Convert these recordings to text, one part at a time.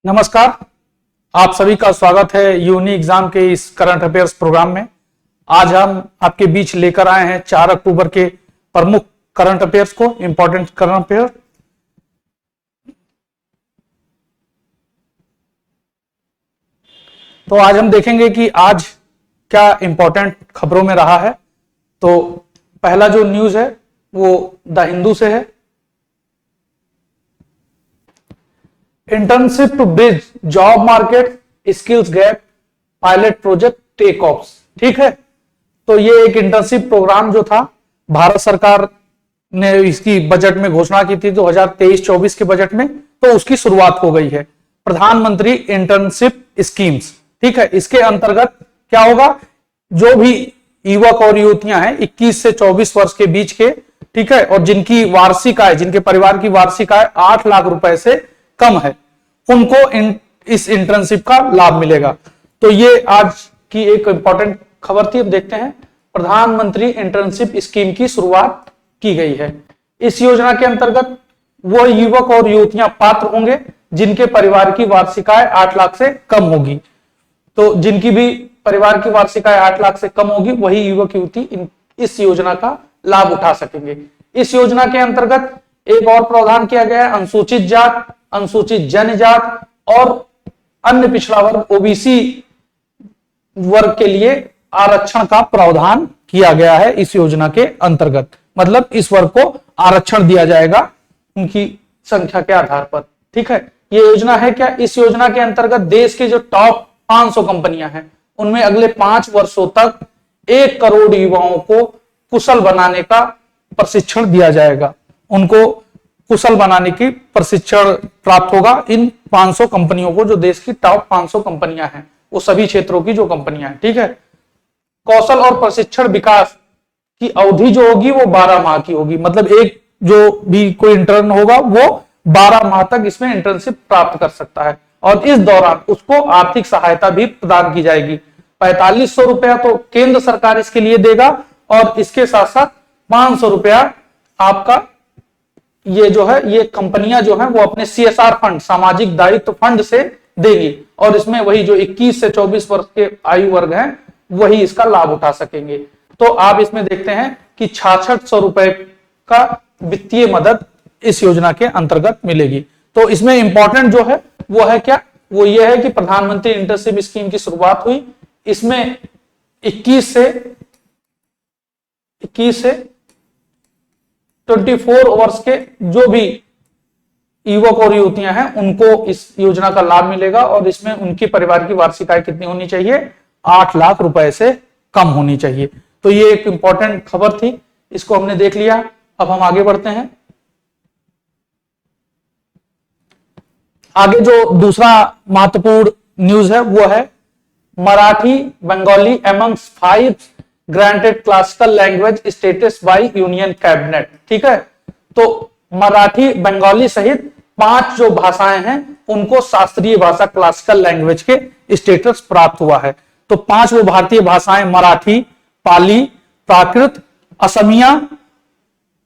नमस्कार, आप सभी का स्वागत है यूनी एग्जाम के इस करंट अफेयर्स प्रोग्राम में। आज हम आपके बीच लेकर आए हैं 4 अक्टूबर के प्रमुख करंट अफेयर्स को, इंपॉर्टेंट करंट अफेयर। तो आज हम देखेंगे कि आज क्या इंपॉर्टेंट खबरों में रहा है। तो पहला जो न्यूज है वो द हिंदू से है। Internship to bridge job market skills gap pilot project take offs. ठीक है, तो ये एक इंटर्नशिप प्रोग्राम जो था भारत सरकार ने इसकी बजट में घोषणा की थी 2023-24 के बजट में, तो उसकी शुरुआत हो गई है। प्रधानमंत्री इंटर्नशिप स्कीम्स। ठीक है, इसके अंतर्गत क्या होगा, जो भी युवक और युवतियां हैं 21 से 24 वर्ष के बीच के, ठीक है, और जिनकी वार्षिक आय, जिनके परिवार की वार्षिक आय 8 लाख रुपए से कम है, उनको इस इंटर्नशिप का लाभ मिलेगा। तो ये आज की एक इंपॉर्टेंट खबर थी। अब देखते हैं, प्रधानमंत्री इंटर्नशिप स्कीम की शुरुआत की गई है। इस योजना के अंतर्गत वो युवक और युवतियां पात्र होंगे जिनके परिवार की वार्षिक आय 8 लाख से कम होगी। तो जिनकी भी परिवार की वार्षिक आय 8 लाख से कम होगी, वही युवक युवती इस योजना का लाभ उठा सकेंगे। इस योजना के अंतर्गत एक और प्रावधान किया गया है, अनुसूचित जात, अनुसूचित जनजात और अन्य पिछड़ा वर्ग ओबीसी वर्ग के लिए आरक्षण का प्रावधान किया गया है इस योजना के अंतर्गत। मतलब इस वर्ग को आरक्षण दिया जाएगा उनकी संख्या के आधार पर। ठीक है, ये योजना है क्या, इस योजना के अंतर्गत देश के जो टॉप 500 कंपनियां हैं उनमें अगले 5 वर्षों तक 1 करोड़ युवाओं को कुशल बनाने का प्रशिक्षण दिया जाएगा। उनको कुशल बनाने की प्रशिक्षण प्राप्त होगा इन 500 कंपनियों को, जो देश की टॉप 500 कंपनियां हैं, वो सभी क्षेत्रों की जो कंपनियां हैं। ठीक है, कौशल और प्रशिक्षण विकास की अवधि जो होगी वो 12 माह की होगी। मतलब एक जो भी कोई इंटर्न होगा वो 12 माह तक इसमें इंटर्नशिप प्राप्त कर सकता है, और इस दौरान उसको आर्थिक सहायता भी प्रदान की जाएगी। 4500 रुपया तो केंद्र सरकार इसके लिए देगा, और इसके साथ साथ 500 रुपया आपका ये जो है, ये कंपनियां जो है वो अपने CSR फंड, सामाजिक दायित्व फंड से देगी, और इसमें वही जो 21 से 24 वर्ष के आयु वर्ग हैं वही इसका लाभ उठा सकेंगे। तो आप इसमें देखते हैं कि 6600 रुपए का वित्तीय मदद इस योजना के अंतर्गत मिलेगी। तो इसमें इंपॉर्टेंट जो है वो है क्या, वो ये है कि प्रधानमंत्री इंटर्नशिप स्कीम की शुरुआत हुई। इसमें 21 से 24 वर्ष के जो भी युवक और युवतियां हैं उनको इस योजना का लाभ मिलेगा, और इसमें उनकी परिवार की वार्षिक आय कितनी होनी चाहिए, 8 लाख रुपए से कम होनी चाहिए। तो ये एक इंपॉर्टेंट खबर थी, इसको हमने देख लिया। अब हम आगे बढ़ते हैं। आगे जो दूसरा महत्वपूर्ण न्यूज है वो है Marathi Bengali amongst 5 granted classical language status by union cabinet. ठीक है, तो मराठी बंगाली सहित 5 जो भाषाएं हैं उनको शास्त्रीय भाषा क्लासिकल लैंग्वेज के स्टेटस प्राप्त हुआ है। तो 5 वो भारतीय भाषाएं मराठी, पाली, प्राकृत, असमिया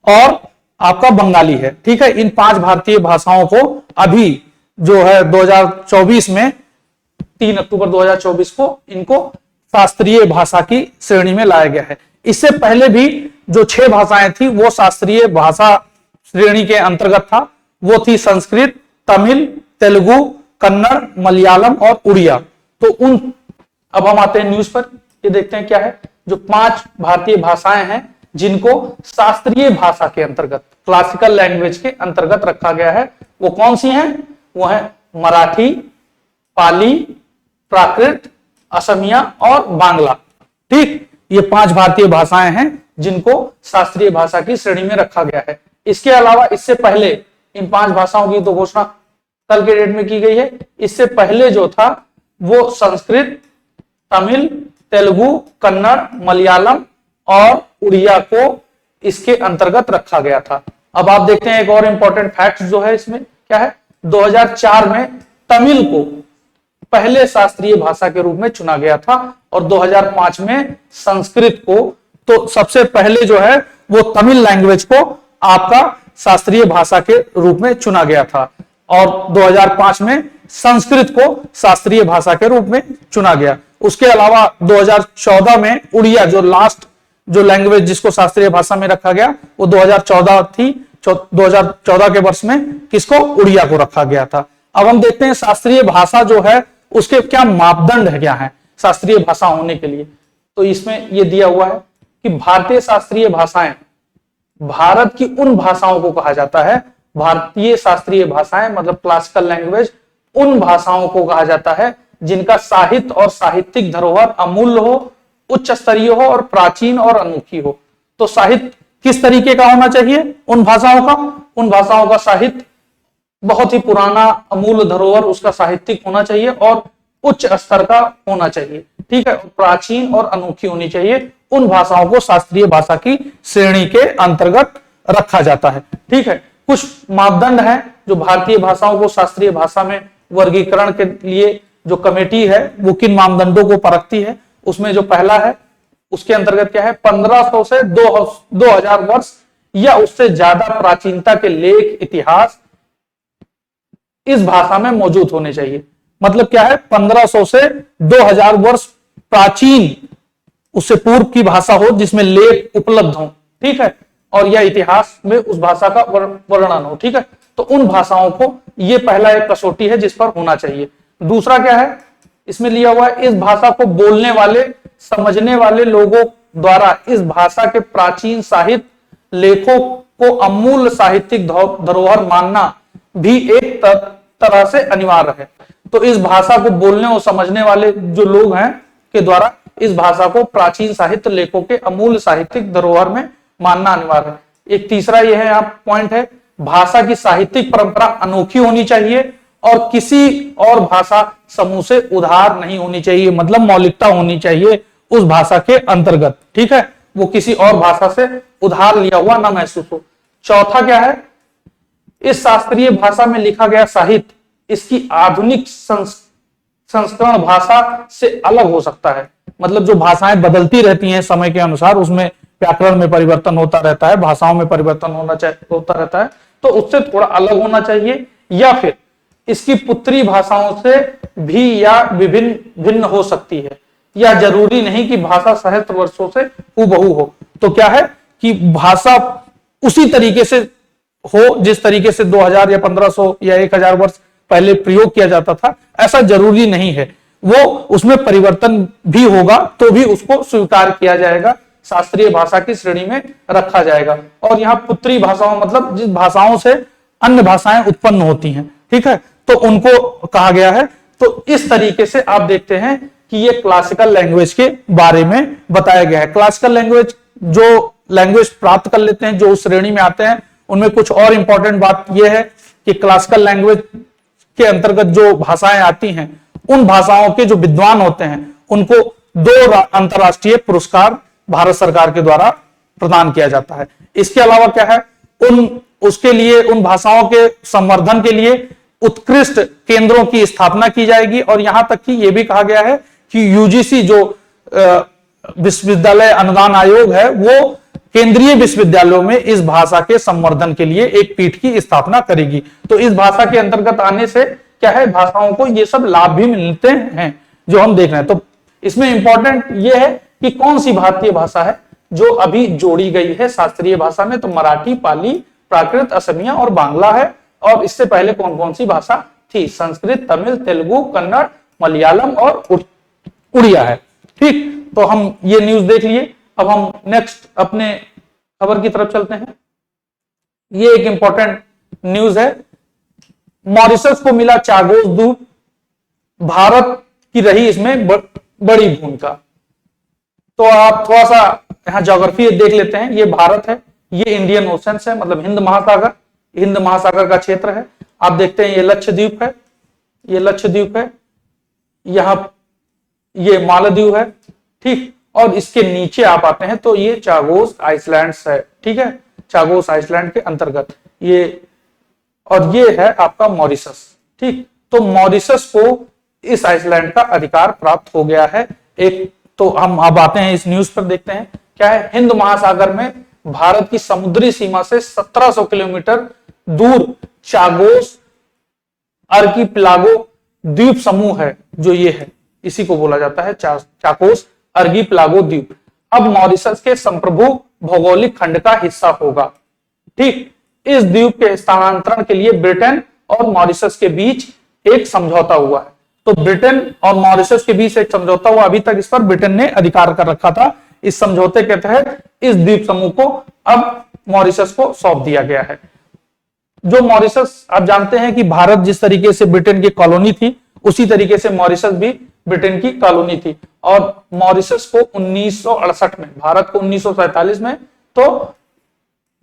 और आपका बंगाली है। ठीक है, इन 5 भारतीय भाषाओं को अभी जो है 2024 में 3 अक्टूबर 2024 को इनको शास्त्रीय भाषा की श्रेणी में लाया गया है। इससे पहले भी जो 6 भाषाएं थी वो शास्त्रीय भाषा श्रेणी के अंतर्गत था। वो थी संस्कृत, तमिल, तेलुगु, कन्नड़, मलयालम और उड़िया। तो अब हम आते हैं न्यूज पर। ये देखते हैं क्या है, जो 5 भारतीय भाषाएं हैं जिनको शास्त्रीय भाषा के अंतर्गत, क्लासिकल लैंग्वेज के अंतर्गत रखा गया है, वो कौन सी हैं, वो है मराठी, पाली, प्राकृत, असमिया और बांग्ला। ठीक, ये 5 भारतीय भाषाएं हैं जिनको शास्त्रीय भाषा की श्रेणी में रखा गया है। इसके अलावा इससे पहले इन 5 भाषाओं की तो घोषणा कल के डेट में की गई है। इससे पहले जो था वो संस्कृत, तमिल, तेलुगु, कन्नड़, मलयालम और उड़िया को इसके अंतर्गत रखा गया था। अब आप देखते हैं एक और इंपॉर्टेंट फैक्ट जो है इसमें क्या है, 2004 में तमिल को पहले शास्त्रीय भाषा के रूप में चुना गया था, और 2005 में संस्कृत को। तो सबसे पहले जो है वो तमिल लैंग्वेज को आपका शास्त्रीय भाषा के रूप में चुना गया था। और 2005 में संस्कृत को शास्त्रीय भाषा के रूप में चुना गया। उसके अलावा 2014 में उड़िया, जो लास्ट जो लैंग्वेज जिसको शास्त्रीय भाषा में रखा गया, वो 2014 थी। 2014 के वर्ष में किसको, उड़िया को रखा गया था। अब हम देखते हैं शास्त्रीय भाषा जो है उसके क्या मापदंड है, क्या है शास्त्रीय भाषा होने के लिए। तो इसमें यह दिया हुआ है कि भारतीय शास्त्रीय भाषाएं, भारत की उन भाषाओं को कहा जाता है, भारतीय शास्त्रीय भाषाएं मतलब क्लासिकल लैंग्वेज, उन भाषाओं को कहा जाता है जिनका साहित्य और साहित्यिक धरोहर अमूल्य हो, उच्च स्तरीय हो और प्राचीन और अनोखी हो। तो साहित्य किस तरीके का होना चाहिए उन भाषाओं का, उन भाषाओं का साहित्य बहुत ही पुराना अमूल्य धरोहर उसका साहित्यिक होना चाहिए और उच्च स्तर का होना चाहिए, ठीक है। प्राचीन और अनोखी होनी चाहिए। उन भाषाओं को शास्त्रीय भाषा की श्रेणी के अंतर्गत रखा जाता है, ठीक है। कुछ मापदंड है जो भारतीय भाषाओं को शास्त्रीय भाषा में वर्गीकरण के लिए जो कमेटी है वो किन मापदंडों को परखती है। उसमें जो पहला है उसके अंतर्गत क्या है, 1500 से 2000 वर्ष या उससे ज्यादा प्राचीनता के लेख इतिहास इस भाषा में मौजूद होने चाहिए। मतलब क्या है, 1500 से 2000 वर्ष प्राचीन उससे पूर्व की भाषा हो जिसमें लेख उपलब्ध हो, ठीक है, और यह इतिहास में उस भाषा का वर्णन हो, ठीक है। तो उन भाषाओं को, यह पहला एक कसौटी है जिस पर होना चाहिए। दूसरा क्या है, इसमें लिया हुआ है इस भाषा को बोलने वाले समझने वाले लोगों द्वारा इस भाषा के प्राचीन साहित्य लेखों को अमूल्य साहित्यिक धरोहर मानना भी एक तरह से अनिवार्य है। तो इस भाषा को बोलने और समझने वाले जो लोग हैं के द्वारा इस भाषा को प्राचीन साहित्य लेखों के अमूल्य साहित्यिक धरोहर में मानना अनिवार्य है। एक तीसरा यह है यहाँ पॉइंट है, भाषा की साहित्यिक परंपरा अनोखी होनी चाहिए और किसी और भाषा समूह से उधार नहीं होनी चाहिए, मतलब मौलिकता होनी चाहिए उस भाषा के अंतर्गत, ठीक है, वो किसी और भाषा से उधार लिया हुआ ना महसूस हो। चौथा क्या है, इस शास्त्रीय भाषा में लिखा गया साहित्य इसकी आधुनिक संस्करण भाषा से अलग हो सकता है। मतलब जो भाषाएं बदलती रहती हैं समय के अनुसार, उसमें व्याकरण में परिवर्तन होता रहता है, भाषाओं में परिवर्तन होता रहता है, तो उससे थोड़ा अलग होना चाहिए, या फिर इसकी पुत्री भाषाओं से भी या भिन्न हो सकती है, या जरूरी नहीं कि भाषा सहस्त्र वर्षों से हूबहू हो। तो क्या है कि भाषा उसी तरीके से हो जिस तरीके से 2000 या 1500 या 1000 वर्ष पहले प्रयोग किया जाता था, ऐसा जरूरी नहीं है। वो उसमें परिवर्तन भी होगा तो भी उसको स्वीकार किया जाएगा, शास्त्रीय भाषा की श्रेणी में रखा जाएगा। और यहाँ पुत्री भाषाओं मतलब जिस भाषाओं से अन्य भाषाएं उत्पन्न होती हैं, ठीक है, तो उनको कहा गया है। तो इस तरीके से आप देखते हैं कि ये क्लासिकल लैंग्वेज के बारे में बताया गया है। क्लासिकल लैंग्वेज जो लैंग्वेज प्राप्त कर लेते हैं, जो उस श्रेणी में आते हैं, उनमें कुछ और इंपॉर्टेंट बात यह है कि क्लासिकल लैंग्वेज के अंतर्गत जो भाषाएं आती हैं, उन भाषाओं के जो विद्वान होते हैं उनको 2 अंतरराष्ट्रीय पुरस्कार भारत सरकार के द्वारा प्रदान किया जाता है। इसके अलावा क्या है, उसके लिए उन भाषाओं के संवर्धन के लिए उत्कृष्ट केंद्रों की स्थापना की जाएगी। और यहां तक कि यह भी कहा गया है कि यूजीसी जो विश्वविद्यालय अनुदान आयोग है, वो केंद्रीय विश्वविद्यालयों में इस भाषा के संवर्धन के लिए एक पीठ की स्थापना करेगी। तो इस भाषा के अंतर्गत आने से क्या है, भाषाओं को ये सब लाभ भी मिलते हैं जो हम देख रहे हैं। तो इसमें इंपॉर्टेंट ये है कि कौन सी भारतीय भाषा है जो अभी जोड़ी गई है शास्त्रीय भाषा में। तो मराठी, पाली, प्राकृत, असमिया और बांग्ला है। और इससे पहले कौन कौन सी भाषा थी, संस्कृत, तमिल, तेलुगु, कन्नड़, मलयालम और उड़िया है, ठीक। तो हम ये न्यूज देख लिए। अब हम नेक्स्ट अपने खबर की तरफ चलते हैं। ये एक इंपॉर्टेंट न्यूज है, मॉरिशस को मिला चागोस द्वीप, भारत की रही इसमें बड़ी भूमिका। तो आप थोड़ा सा यहां ज्योग्राफी देख लेते हैं। ये भारत है, ये इंडियन ओशन है, मतलब हिंद महासागर का क्षेत्र है। आप देखते हैं ये लक्षद्वीप है, ये लक्षद्वीप है, यहां ये मालदीव है, ठीक। और इसके नीचे आप आते हैं तो ये चागोस आइसलैंड्स है, ठीक है, चागोस आइसलैंड के अंतर्गत ये, और ये है आपका मॉरिशस, ठीक। तो मॉरिशस को इस आइसलैंड का अधिकार प्राप्त हो गया है। एक तो हम अब आते हैं इस न्यूज पर, देखते हैं क्या है। हिंद महासागर में भारत की समुद्री सीमा से 1700 किलोमीटर दूर चागोस अर्किपिलागो द्वीप समूह है जो ये है, इसी को बोला जाता है चाकोस अर्किपिलागो द्वीप, अब मॉरिशस के संप्रभु भौगोलिक खंड का हिस्सा होगा। ठीक, इस द्वीप के स्थानांतरण के लिए ब्रिटेन और मॉरिशस के बीच एक समझौता हुआ है। तो ब्रिटेन और मॉरिशस के बीच एक समझौता हुआ, अभी तक इस पर ब्रिटेन ने अधिकार कर रखा था। इस समझौते के तहत इस द्वीप समूह को अब मॉरिशस को सौंप दिया गया है। जो मॉरिशस, आप जानते हैं कि भारत जिस तरीके से ब्रिटेन की कॉलोनी थी, उसी तरीके से मॉरिशस भी ब्रिटेन की कॉलोनी थी। और मॉरिशस को 1968 में, भारत को 1947 में, तो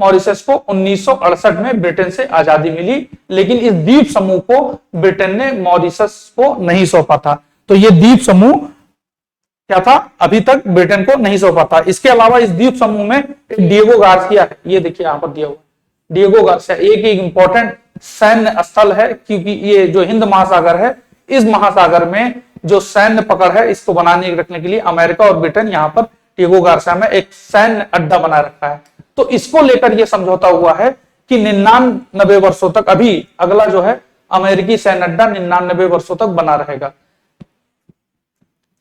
मॉरिशस को 1968 में ब्रिटेन से आजादी मिली, लेकिन इस द्वीप समूह को ब्रिटेन ने मॉरिशस को नहीं सौंपा था। तो ये द्वीप समूह क्या था, अभी तक ब्रिटेन को नहीं सौंपा था। इसके अलावा इस द्वीप समूह में एक डिएगो गार्सिया है, ये देखिए यहां पर दिया हुआ डिएगो गार्सिया, एक इंपॉर्टेंट सैन्य स्थल है, क्योंकि ये जो हिंद महासागर है, इस महासागर में जो सैन्य पकड़ है, इसको बनाने रखने के लिए अमेरिका और ब्रिटेन यहाँ पर डिएगो गार्सिया में एक सैन्य अड्डा बना रखा है। तो इसको लेकर यह समझौता हुआ है कि 99 वर्षों तक, अभी अगला जो है अमेरिकी सैन्य अड्डा 99 वर्षों तक बना रहेगा।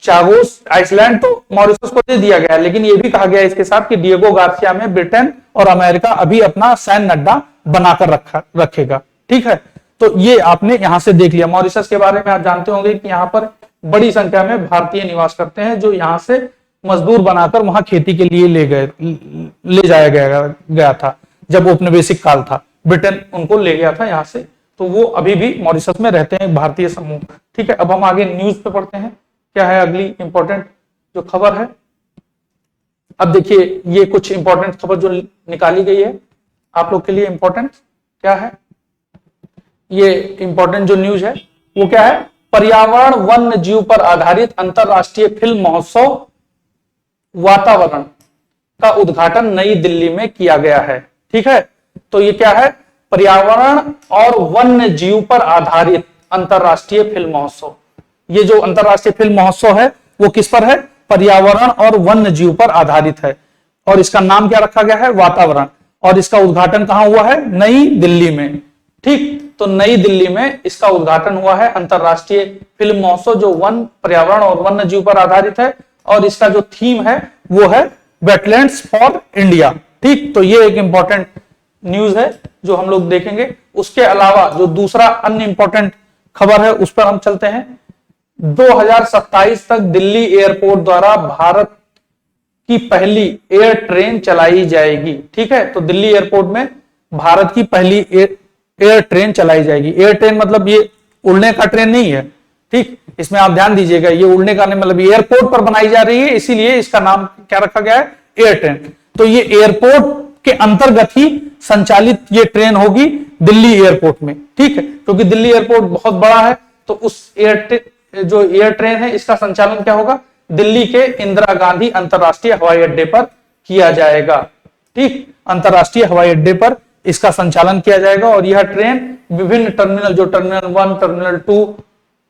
चागोस आइसलैंड तो मॉरिशस को दे दिया गया है, लेकिन यह भी कहा गया है इसके साथ कि डिएगो गार्सिया में ब्रिटेन और अमेरिका अभी अपना सैन्य अड्डा बनाकर रखेगा। ठीक है, तो ये आपने यहां से देख लिया। मॉरिशस के बारे में आप जानते होंगे कि यहाँ पर बड़ी संख्या में भारतीय निवास करते हैं, जो यहाँ से मजदूर बनाकर वहां खेती के लिए ले जाया गया था। जब औपनिवेशिक काल था, ब्रिटेन उनको ले गया था यहाँ से, तो वो अभी भी मॉरिशस में रहते हैं, भारतीय समूह। ठीक है, अब हम आगे न्यूज पे पढ़ते हैं, क्या है अगली इंपॉर्टेंट जो खबर है। अब देखिए, ये कुछ इंपॉर्टेंट खबर जो निकाली गई है आप लोग के लिए, इंपॉर्टेंट क्या है, ये इंपॉर्टेंट जो न्यूज है वो क्या है, पर्यावरण वन्य जीव पर आधारित अंतरराष्ट्रीय फिल्म महोत्सव वातावरण का उद्घाटन नई दिल्ली में किया गया है। ठीक है, तो ये क्या है, पर्यावरण और वन्य जीव पर आधारित अंतरराष्ट्रीय फिल्म महोत्सव। ये जो अंतरराष्ट्रीय फिल्म महोत्सव है वो किस पर है, पर्यावरण और वन्य जीव पर आधारित है, और इसका नाम क्या रखा गया है, वातावरण। और इसका उद्घाटन कहां हुआ है, नई दिल्ली में। ठीक, तो नई दिल्ली में इसका उद्घाटन हुआ है, अंतरराष्ट्रीय फिल्म महोत्सव जो पर्यावरण और वन्य जीव पर आधारित है, और इसका जो थीम है वो है वेटलैंड्स फॉर इंडिया। ठीक, तो ये एक इंपॉर्टेंट न्यूज है जो हम लोग देखेंगे। उसके अलावा जो दूसरा अन्य इंपॉर्टेंट खबर है उस पर हम चलते हैं। 2027 तक दिल्ली एयरपोर्ट द्वारा भारत की पहली एयर ट्रेन चलाई जाएगी। ठीक है, तो दिल्ली एयरपोर्ट में भारत की पहली एयर ट्रेन चलाई जाएगी। एयर ट्रेन मतलब ये उड़ने का ट्रेन नहीं है। ठीक, इसमें आप ध्यान दीजिएगा, ये उड़ने का नहीं, मतलब एयरपोर्ट पर बनाई जा रही है, इसीलिए इसका नाम क्या रखा गया है, एयर ट्रेन। तो ये एयरपोर्ट के अंतर्गत ही संचालित ये ट्रेन होगी दिल्ली एयरपोर्ट में। ठीक है, क्योंकि दिल्ली एयरपोर्ट बहुत बड़ा है, तो उस एयर ट्रेन है, इसका संचालन क्या होगा, दिल्ली के इंदिरा गांधी अंतरराष्ट्रीय हवाई अड्डे पर किया जाएगा। ठीक, अंतरराष्ट्रीय हवाई अड्डे पर इसका संचालन किया जाएगा, और यह ट्रेन विभिन्न टर्मिनल, जो टर्मिनल 1, टर्मिनल 2,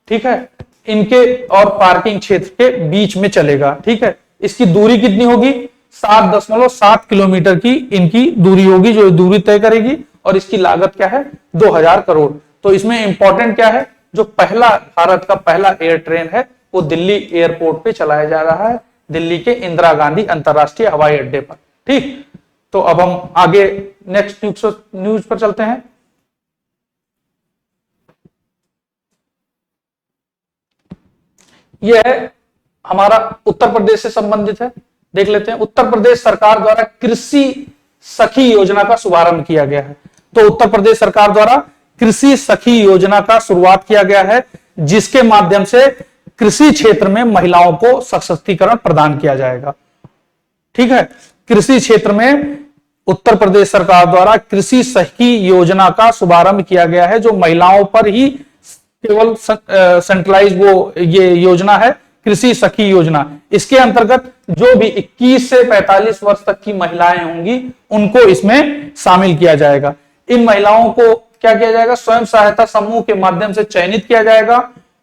ठीक है, इनके और पार्किंग क्षेत्र के बीच में चलेगा। ठीक है, इसकी दूरी कितनी होगी, 7.7 किलोमीटर की इनकी दूरी होगी, जो दूरी तय करेगी, और इसकी लागत क्या है, 2000 करोड़। तो इसमें इंपॉर्टेंट क्या है, जो पहला भारत का पहला एयर ट्रेन है वो दिल्ली एयरपोर्ट पे चलाया जा रहा है, दिल्ली के इंदिरा गांधी अंतरराष्ट्रीय हवाई अड्डे पर। ठीक, तो अब हम आगे नेक्स्ट न्यूज पर चलते हैं। यह है हमारा उत्तर प्रदेश से संबंधित है, देख लेते हैं। उत्तर प्रदेश सरकार द्वारा कृषि सखी योजना का शुभारंभ किया गया है। तो उत्तर प्रदेश सरकार द्वारा कृषि सखी योजना का शुरुआत किया गया है, जिसके माध्यम से कृषि क्षेत्र में महिलाओं को सशक्तिकरण प्रदान किया जाएगा। ठीक है, कृषि क्षेत्र में उत्तर प्रदेश सरकार द्वारा कृषि सखी योजना का शुभारंभ किया गया है, जो महिलाओं पर ही केवल सेंट्रलाइज वो ये योजना है, कृषि सखी योजना। इसके अंतर्गत जो भी 21 से 45 वर्ष तक की महिलाएं होंगी उनको इसमें शामिल किया जाएगा। इन महिलाओं को क्या किया जाएगा, स्वयं सहायता समूह के माध्यम से चयनित किया जाएगा,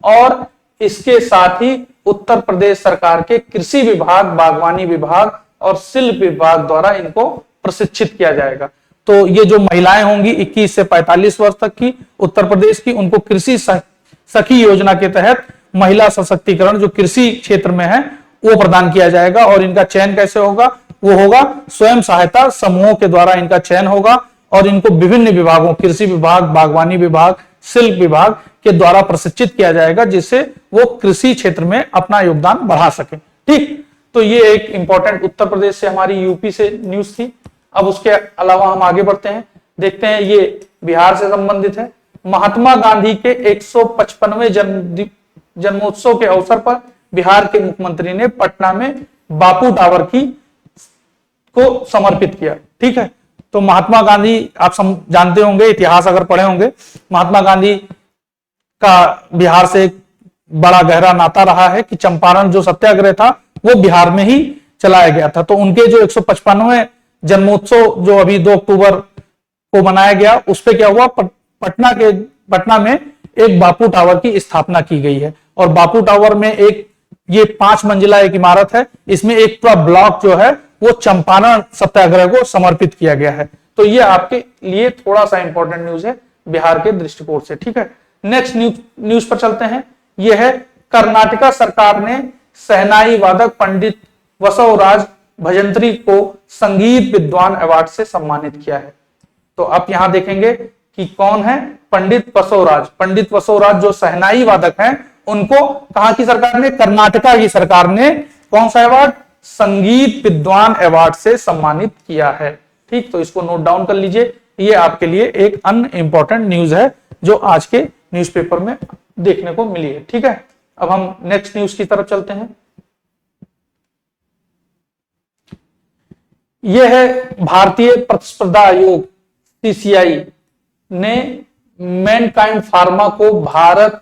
और इसके साथ ही उत्तर प्रदेश सरकार के कृषि विभाग, बागवानी विभाग और शिल्प विभाग द्वारा इनको प्रशिक्षित किया जाएगा। तो ये जो महिलाएं होंगी 21 से 45 वर्ष तक की उत्तर प्रदेश की, उनको कृषि सखी योजना के तहत महिला सशक्तिकरण जो कृषि क्षेत्र में है वो प्रदान किया जाएगा। और इनका चयन कैसे होगा? वो होगा स्वयं सहायता समूहों के द्वारा इनका चयन होगा और इनको विभिन्न विभागों, कृषि विभाग, बागवानी विभाग, शिल्प विभाग के द्वारा प्रशिक्षित किया जाएगा, जिससे वो कृषि क्षेत्र में अपना योगदान बढ़ा सके। ठीक, तो ये एक इंपॉर्टेंट उत्तर प्रदेश से, हमारी यूपी से न्यूज थी। अब उसके अलावा हम आगे बढ़ते हैं, देखते हैं ये बिहार से संबंधित है। महात्मा गांधी के 155वें जन्मोत्सव के अवसर पर बिहार के मुख्यमंत्री ने पटना में बापू टावर को समर्पित किया। ठीक है, तो महात्मा गांधी आप जानते होंगे, इतिहास अगर पढ़े होंगे, महात्मा गांधी का बिहार से एक बड़ा गहरा नाता रहा है कि चंपारण जो सत्याग्रह था वो बिहार में ही चलाया गया था। तो उनके जो 155वें जन्मोत्सव जो अभी 2 अक्टूबर को मनाया गया, उस पे क्या हुआ, पटना में एक बापू टावर की स्थापना की गई है। और बापू टावर में एक ये 5 मंजिला एक इमारत है, इसमें एक पूरा ब्लॉक जो है वो चंपारण सत्याग्रह को समर्पित किया गया है। तो ये आपके लिए थोड़ा सा इंपॉर्टेंट न्यूज है बिहार के दृष्टिकोण से। ठीक है, नेक्स्ट न्यूज पर चलते हैं। यह है कर्नाटका सरकार ने शहनाई वादक पंडित बसवराज भजंत्री को संगीत विद्वान अवार्ड से सम्मानित किया है। तो आप यहां देखेंगे कि कौन है, पंडित बसवराज। पंडित बसवराज जो शहनाई वादक हैं, उनको कहां की सरकार ने, कर्नाटका की सरकार ने कौन सा अवार्ड, संगीत विद्वान अवार्ड से सम्मानित किया है। ठीक, तो इसको नोट डाउन कर लीजिए, ये आपके लिए एक अन्य इंपॉर्टेंट न्यूज है जो आज के न्यूज़पेपर में देखने को मिली है। ठीक है, अब हम नेक्स्ट न्यूज की तरफ चलते हैं। यह है भारतीय प्रतिस्पर्धा आयोग सीसीआई ने मैनकाइंड फार्मा को भारत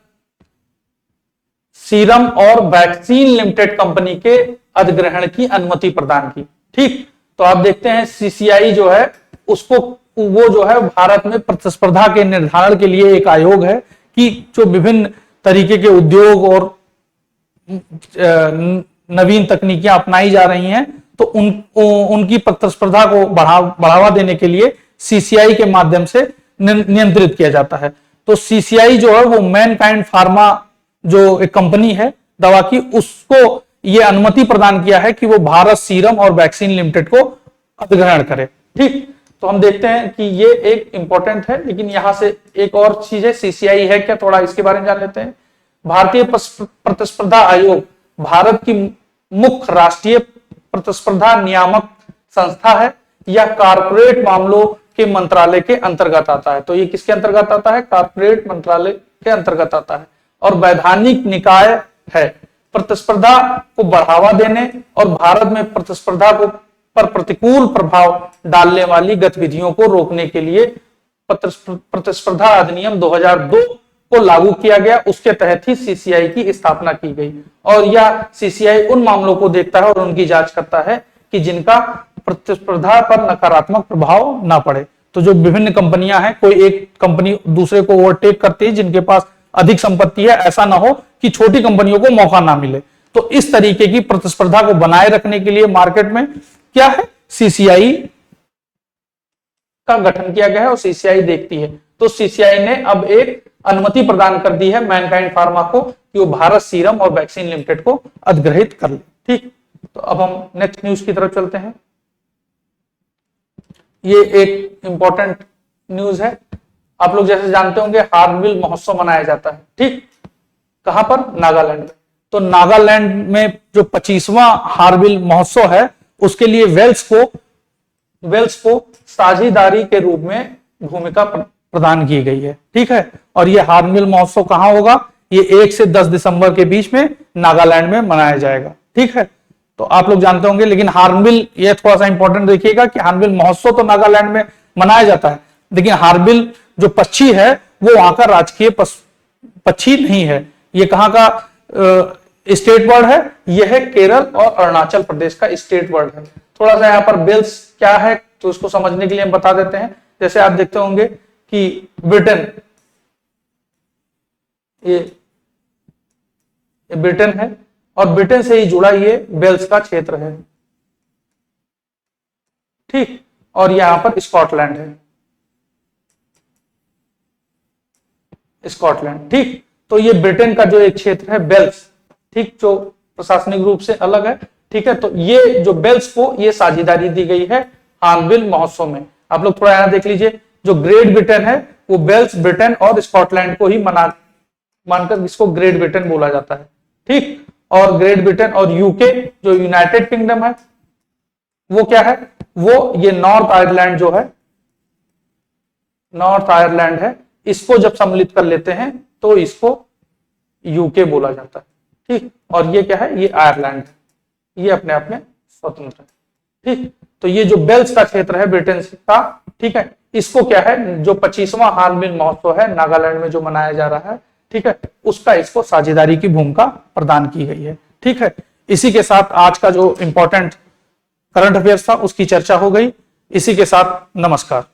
सीरम और वैक्सीन लिमिटेड कंपनी के अधिग्रहण की अनुमति प्रदान की। ठीक, तो आप देखते हैं सीसीआई जो है उसको, वो जो है भारत में प्रतिस्पर्धा के निर्धारण के लिए एक आयोग है कि जो विभिन्न तरीके के उद्योग और नवीन तकनीकियां अपनाई जा रही हैं, तो उनकी प्रतिस्पर्धा को बढ़ावा देने के लिए सीसीआई के माध्यम से नियंत्रित किया जाता है। तो सीसीआई जो है वो मैनकाइंड फार्मा जो एक कंपनी है दवा की, उसको ये अनुमति प्रदान किया है कि वो भारत सीरम और वैक्सीन लिमिटेड को अधिग्रहण करे। ठीक, तो हम देखते हैं कि ये एक इंपॉर्टेंट है, लेकिन यहां से एक और चीज है, सीसीआई है क्या, थोड़ा इसके बारे में जान लेते हैं। भारतीय प्रतिस्पर्धा आयोग भारत की मुख्य राष्ट्रीय प्रतिस्पर्धा नियामक संस्था है या कारपोरेट मामलों के मंत्रालय के अंतर्गत आता है। तो ये किसके अंतर्गत आता है, कारपोरेट मंत्रालय के अंतर्गत आता है और वैधानिक निकाय है। प्रतिस्पर्धा को बढ़ावा देने और भारत में प्रतिस्पर्धा को पर प्रतिकूल प्रभाव डालने वाली गतिविधियों को रोकने के लिए प्रतिस्पर्धा अधिनियम 2002 को लागू किया गया। उसके तहत ही सीसीआई की स्थापना की गई और यह सीसीआई उन मामलों को देखता है और उनकी जांच करता है कि जिनका प्रतिस्पर्धा पर नकारात्मक प्रभाव ना पड़े। तो जो विभिन्न कंपनियां हैं, कोई एक कंपनी दूसरे को ओवरटेक करती है, जिनके पास अधिक संपत्ति है, ऐसा ना हो कि छोटी कंपनियों को मौका ना मिले। तो इस तरीके की प्रतिस्पर्धा को बनाए रखने के लिए मार्केट में क्या है, सीसीआई का गठन किया गया है और सीसीआई देखती है। तो सीसीआई ने अब एक अनुमति प्रदान कर दी है मैनकाइंड फार्मा को कि वो भारत सीरम और वैक्सीन लिमिटेड को अधिग्रहित कर ले। ठीक, तो अब हम नेक्स्ट न्यूज की तरफ चलते हैं। ये एक इंपॉर्टेंट न्यूज है। आप लोग जैसे जानते होंगे हार्नबिल महोत्सव मनाया जाता है। ठीक, कहां पर, नागालैंड में। तो नागालैंड में जो 25वां हार्नबिल महोत्सव है, उसके लिए वेल्स को साझेदारी के रूप में भूमिका प्रदान की गई है। ठीक है, और ये हार्नबिल महोत्सव कहां होगा, ये 1 से 10 दिसंबर के बीच में नागालैंड में मनाया जाएगा। ठीक है, तो आप लोग जानते होंगे, लेकिन हार्नबिल, ये थोड़ा सा इंपॉर्टेंट देखिएगा कि हार्नबिल महोत्सव तो नागालैंड में मनाया जाता है, लेकिन हार्नबिल जो पक्षी है वो वहां का राजकीय पक्षी नहीं है। ये कहां का स्टेट बर्ड है, यह है केरल और अरुणाचल प्रदेश का स्टेट बर्ड है। थोड़ा सा यहाँ पर बेल्स क्या है तो उसको समझने के लिए हम बता देते हैं। जैसे आप देखते होंगे कि ब्रिटेन, ये ब्रिटेन है और ब्रिटेन से ही जुड़ा ये वेल्स का क्षेत्र है। ठीक, और यहाँ पर स्कॉटलैंड है, स्कॉटलैंड। ठीक, तो ये ब्रिटेन का जो एक क्षेत्र है बेल्स, ठीक, जो प्रशासनिक रूप से अलग है। ठीक है, तो ये जो बेल्स को ये साझेदारी दी गई है हार्नबिल महोत्सव में। आप लोग थोड़ा यहां देख लीजिए, जो ग्रेट ब्रिटेन है वो वेल्स, ब्रिटेन और स्कॉटलैंड को ही मानकर इसको ग्रेट ब्रिटेन बोला जाता है। ठीक, और ग्रेट ब्रिटेन और यूके जो यूनाइटेड किंगडम है वो क्या है, वो ये नॉर्थ आयरलैंड जो है, नॉर्थ आयरलैंड है, इसको जब सम्मिलित कर लेते हैं तो इसको यूके बोला जाता है। ठीक, और ये क्या है, ये आयरलैंड है, ये अपने आप में स्वतंत्र है। ठीक, तो ये जो बेल्स का क्षेत्र है ब्रिटेन का, ठीक है, इसको क्या है, जो 25वां हार्नबिल महोत्सव है नागालैंड में जो मनाया जा रहा है, ठीक है, उसका इसको साझेदारी की भूमिका प्रदान की गई है। ठीक है, इसी के साथ आज का जो इंपॉर्टेंट करंट अफेयर्स था उसकी चर्चा हो गई। इसी के साथ नमस्कार।